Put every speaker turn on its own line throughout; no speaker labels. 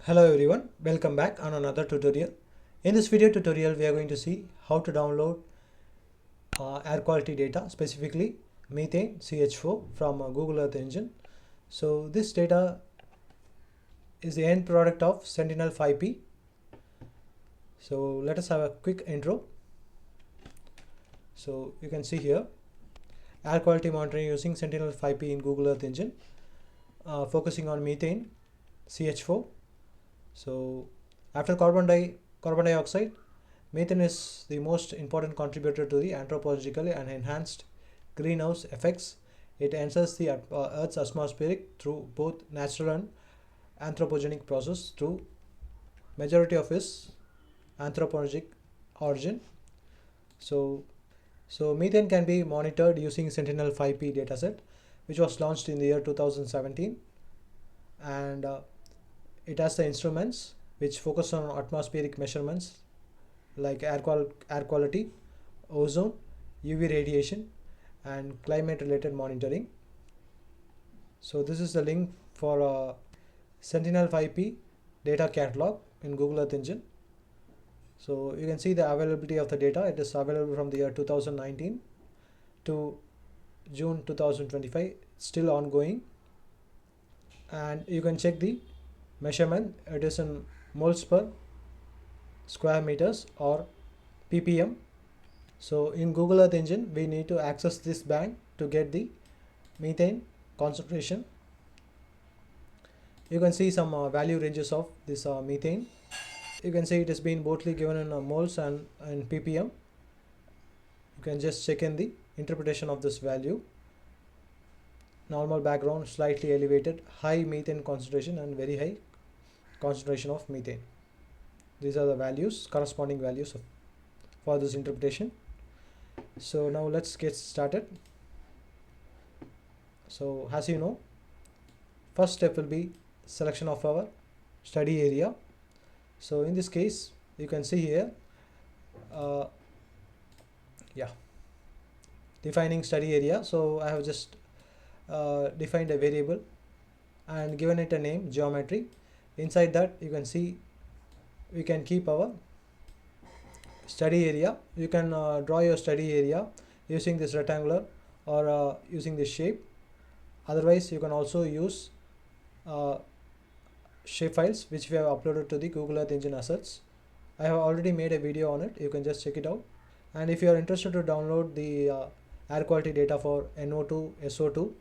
Hello everyone, welcome back on another tutorial. In this video tutorial we are going to see how to download air quality data, specifically methane ch4 from Google Earth Engine. So this data is the end product of Sentinel-5P. So let us have a quick intro. So you can see here air quality monitoring using Sentinel-5P in Google Earth Engine, focusing on methane ch4. So after carbon dioxide, methane is the most important contributor to the anthropological and enhanced greenhouse effects. It enters the Earth's atmosphere through both natural and anthropogenic process through majority of its anthropogenic origin. So methane can be monitored using Sentinel-5P dataset, which was launched in the year 2017, and it has the instruments which focus on atmospheric measurements like air quality, ozone, UV radiation, and climate related monitoring. So this is the link for Sentinel-5P data catalog in Google Earth Engine. So you can see the availability of the data. It is available from the year 2019 to June 2025, still ongoing, and you can check the measurement. It is in moles per square meters or ppm. So in Google Earth Engine we need to access this bank to get the methane concentration. You can see some value ranges of this methane. You can see it has been bothly given in moles and ppm. You can just check in the interpretation of this value. Normal background, slightly elevated, high methane concentration, and very high concentration of methane. These are the values, corresponding values for this interpretation. So now let's get started. So as you know, first step will be selection of our study area. So in this case you can see here defining study area. So I have just defined a variable and given it a name, geometry. Inside that you can see we can keep our study area. You can draw your study area using this rectangular or using this shape. Otherwise you can also use shape files which we have uploaded to the Google Earth Engine assets. I have already made a video on it, you can just check it out. And if you are interested to download the air quality data for NO2, SO2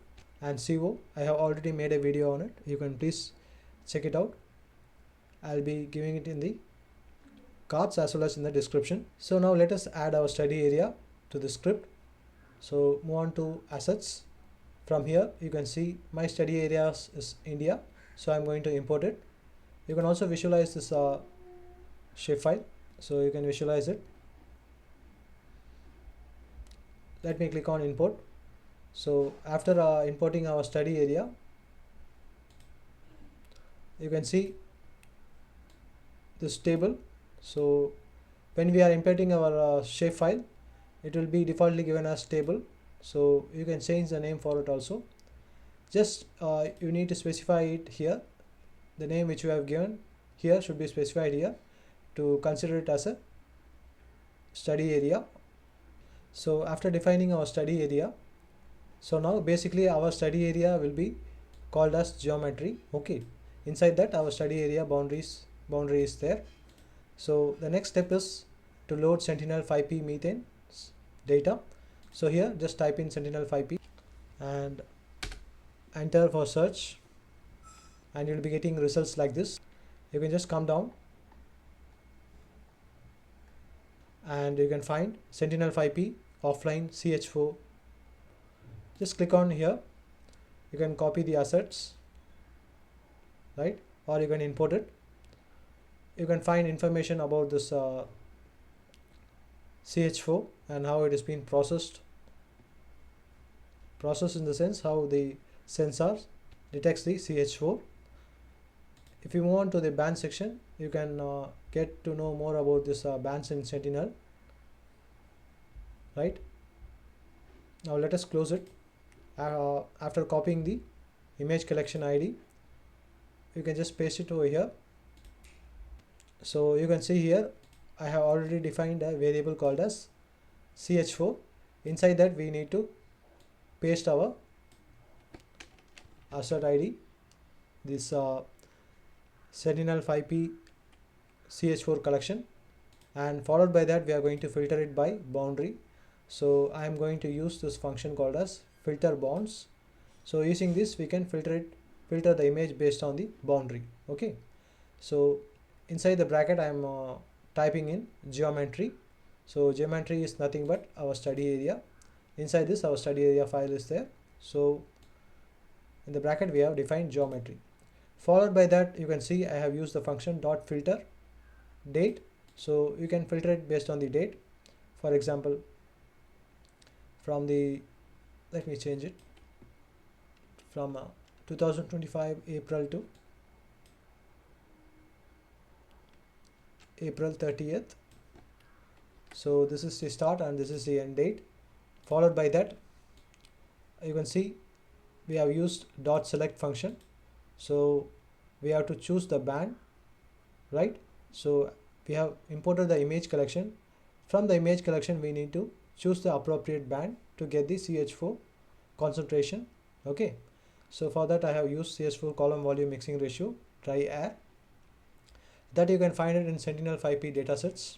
and CO, I have already made a video on it, you can please check it out. I'll be giving it in the cards as well as in the description. So now let us add our study area to the script. So move on to assets. From here you can see my study area is India, so I'm going to import it. You can also visualize this shapefile, so you can visualize it. Let me click on import. So after importing our study area, you can see this table. So when we are importing our shapefile, it will be defaultly given as table. So you can change the name for it also. Just you need to specify it here. The name which you have given here should be specified here to consider it as a study area. So after defining our study area, so now basically our study area will be called as geometry. Okay, inside that our study area boundary is there. So the next step is to load Sentinel-5P methane data. So here just type in Sentinel-5P and enter for search, and you'll be getting results like this. You can just come down and you can find Sentinel-5P offline ch4. Just click on here. You can copy the assets, right, or you can import it. You can find information about this ch4 and how it is being processed in the sense how the sensor detects the ch4. If you move on to the band section, you can get to know more about this bands in Sentinel, right. Now let us close it. After copying the image collection ID, you can just paste it over here So you can see here I have already defined a variable called as ch4. Inside that we need to paste our assert id, this Sentinel-5P ch4 collection, and followed by that we are going to filter it by boundary. So I am going to use this function called as filter bounds. So using this we can filter the image based on the boundary. Okay, so inside the bracket I am typing in geometry. So geometry is nothing but our study area. Inside this our study area file is there. So in the bracket we have defined geometry. Followed by that you can see I have used the function dot filter date. So you can filter it based on the date. For example, from the, let me change it from 2025 April to April 30th. So this is the start and this is the end date. Followed by that you can see we have used dot select function. So we have to choose the band, right? So we have imported the image collection. From the image collection we need to choose the appropriate band to get the ch4 concentration. Okay, so for that I have used ch4 column volume mixing ratio dry air, that you can find it in Sentinel-5P datasets.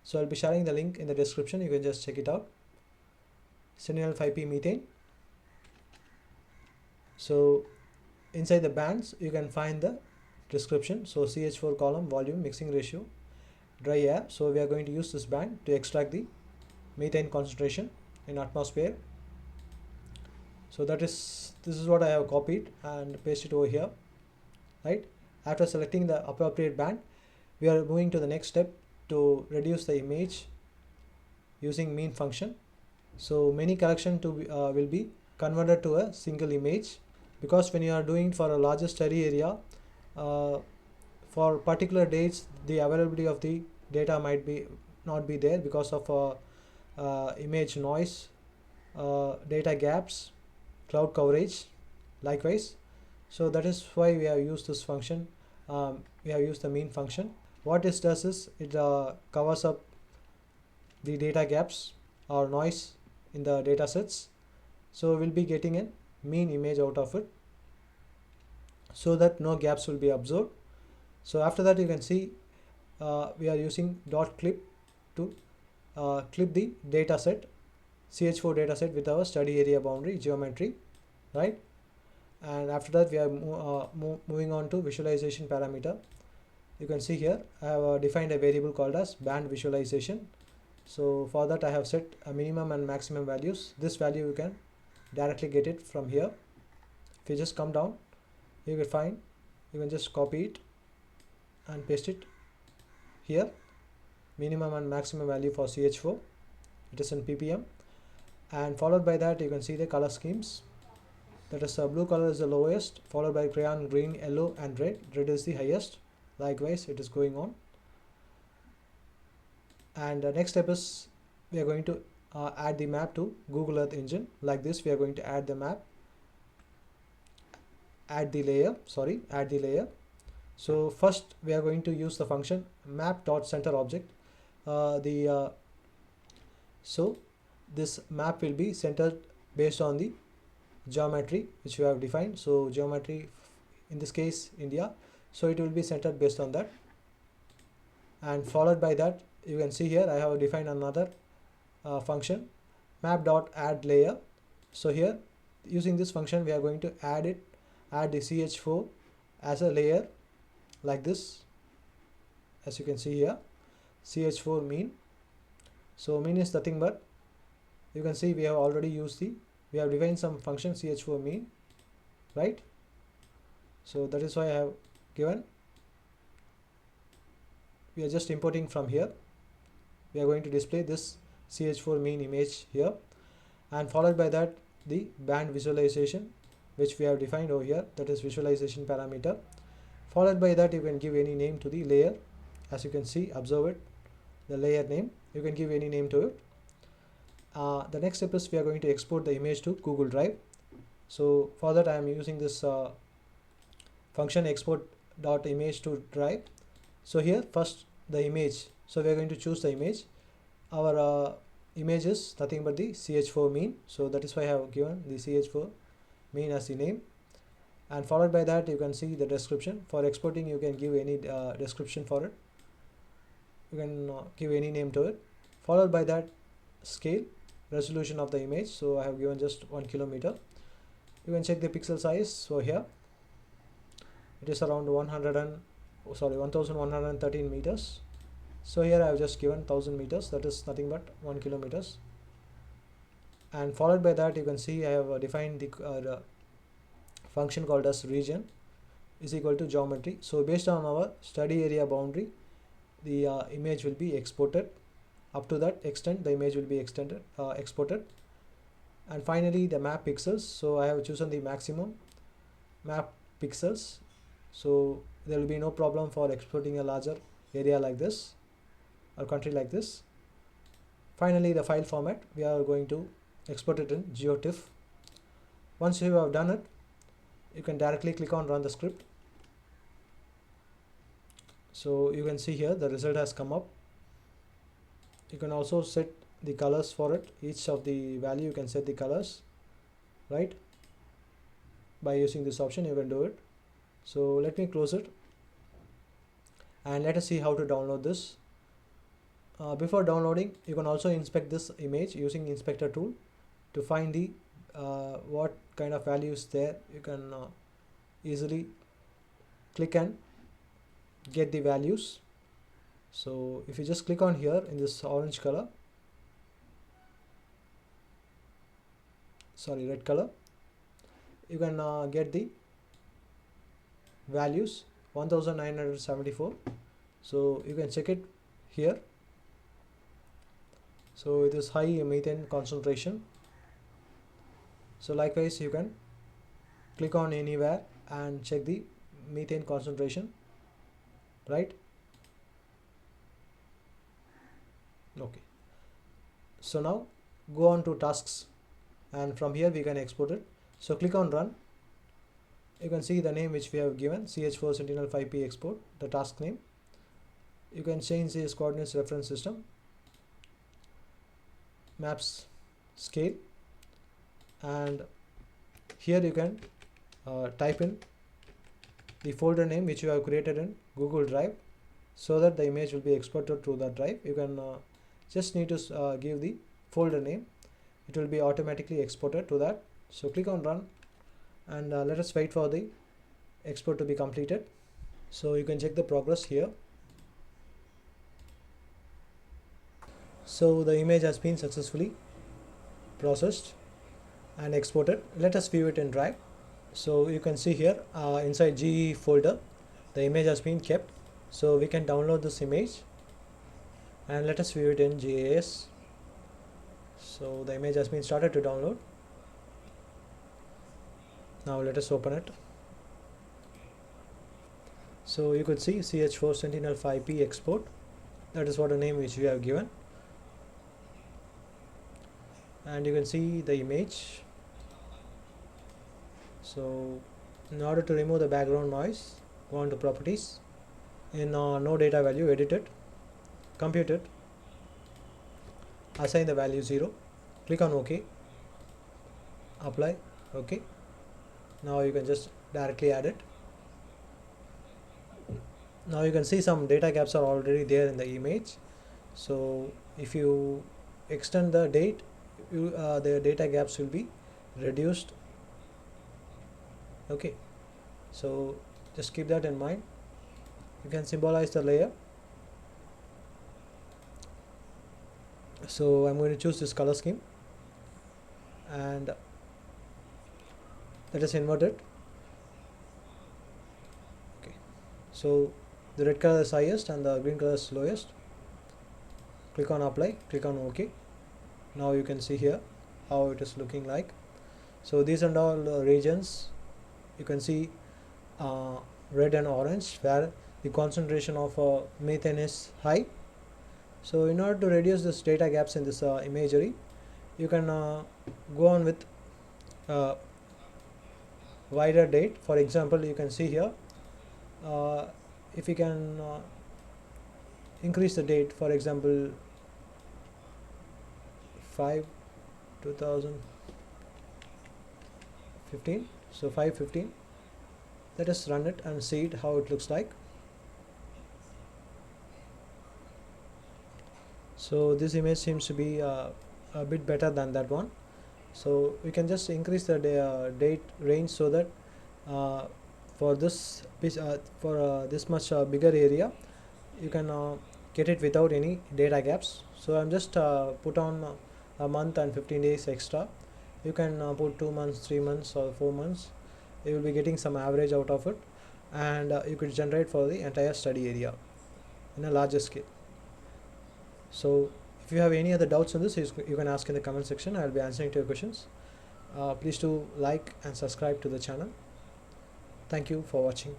So I'll be sharing the link in the description, you can just check it out. Sentinel-5P methane. So inside the bands you can find the description. So ch4 column volume mixing ratio dry air. So we are going to use this band to extract the methane concentration in atmosphere. So this is what I have copied and pasted over here, right? After selecting the appropriate band, we are moving to the next step to reduce the image using mean function. So many collection will be converted to a single image, because when you are doing for a larger study area, for particular dates the availability of the data might be not be there because of image noise, data gaps, cloud coverage likewise. So that is why we have used this function. We have used the mean function. What this does is it covers up the data gaps or noise in the data sets. So we'll be getting a mean image out of it, so that no gaps will be observed. So after that you can see we are using dot clip to clip the data set, ch4 data set with our study area boundary geometry, right? And after that we are moving on to visualization parameter. You can see here I have defined a variable called as band visualization. So for that I have set a minimum and maximum values. This value you can directly get it from here. If you just come down, you will find, you can just copy it and paste it here. Minimum and maximum value for ch4, it is in ppm, and followed by that you can see the color schemes. That is blue color is the lowest, followed by crayon, green, yellow and red. Red is the highest. Likewise it is going on. And the next step is we are going to add the map to Google Earth Engine. Like this we are going to add the map, add the layer. So first we are going to use the function map.centerObject. So this map will be centered based on the geometry which we have defined. So geometry, in this case India, so it will be centered based on that. And followed by that you can see here I have defined another function map.addLayer. So here using this function we are going to add the ch4 as a layer, like this, as you can see here, ch4 mean. So mean is nothing but, you can see we have already used we have defined some function ch4 mean, right? So that is why I have given, we are just importing from here. We are going to display this ch4 mean image here, and followed by that the band visualization which we have defined over here, that is visualization parameter. Followed by that you can give any name to the layer. As you can see, observe it, the layer name, you can give any name to it. The next step is we are going to export the image to Google Drive. So for that I am using this function export.image to drive. So here first the image, so we are going to choose the image. Our image is nothing but the ch4 mean, so that is why I have given the ch4 mean as the name, and followed by that you can see the description. For exporting you can give any description for it, you can give any name to it. Followed by that scale, resolution of the image, so I have given just 1 kilometer. You can check the pixel size, so here it is around 1113 meters. So here I have just given 1000 meters, that is nothing but 1 kilometers. And followed by that you can see I have defined the function called as region is equal to geometry. So based on our study area boundary, the image will be exported. Up to that extent the image will be exported. And finally the map pixels, so I have chosen the maximum map pixels, so there will be no problem for exporting a larger area like this or country like this. Finally the file format, we are going to export it in GeoTIFF. Once you have done it, you can directly click on run the script. So you can see here the result has come up. You can also set the colors for it. Each of the value you can set the colors, right? By using this option you can do it. So let me close it and let us see how to download this. Before downloading, you can also inspect this image using inspector tool to find the what kind of values there. You can easily click and get the values. So if you just click on here in this orange color, sorry, red color, you can get the values 1974. so you can check it here. So it is high methane concentration. So likewise you can click on anywhere and check the methane concentration, right? Okay, so now go on to tasks, and from here we can export it. So click on run. You can see the name which we have given, ch4 Sentinel-5P export, the task name. You can change this coordinates reference system, maps scale, and here you can type in the folder name which you have created in Google Drive, so that the image will be exported to that drive. You can just need to give the folder name, it will be automatically exported to that. So click on run, and let us wait for the export to be completed. So you can check the progress here. So the image has been successfully processed and exported. Let us view it in Drive. So you can see here inside GE folder the image has been kept. So we can download this image and let us view it in GIS. So the image has been started to download. Now let us open it. So you could see ch4 Sentinel-5P export, that is what a name which we have given, and you can see the image. So in order to remove the background noise, go on to properties, in no data value, edit it, compute it, assign the value 0, click on OK, apply, OK. Now you can just directly add it. Now you can see some data gaps are already there in the image. So if you extend the date, the data gaps will be reduced. Okay, so just keep that in mind. You can symbolize the layer. So I'm going to choose this color scheme and let us invert it. Okay, so the red color is highest and the green color is lowest. Click on apply, click on OK. Now you can see here how it is looking like. So these are all regions. You can see red and orange where the concentration of methane is high. So in order to reduce this data gaps in this imagery, you can go on with wider date. For example, you can see here if you can increase the date, for example 5 2015, so 5/15. Let us run it and see it how it looks like. So this image seems to be a bit better than that one. So we can just increase the date range so that for this this much bigger area you can get it without any data gaps. So I'm just put on a month and 15 days extra. You can put 2 months, 3 months or 4 months. You will be getting some average out of it, and you could generate for the entire study area in a larger scale. So if you have any other doubts on this, you can ask in the comment section. I'll be answering to your questions. Please do like and subscribe to the channel. Thank you for watching.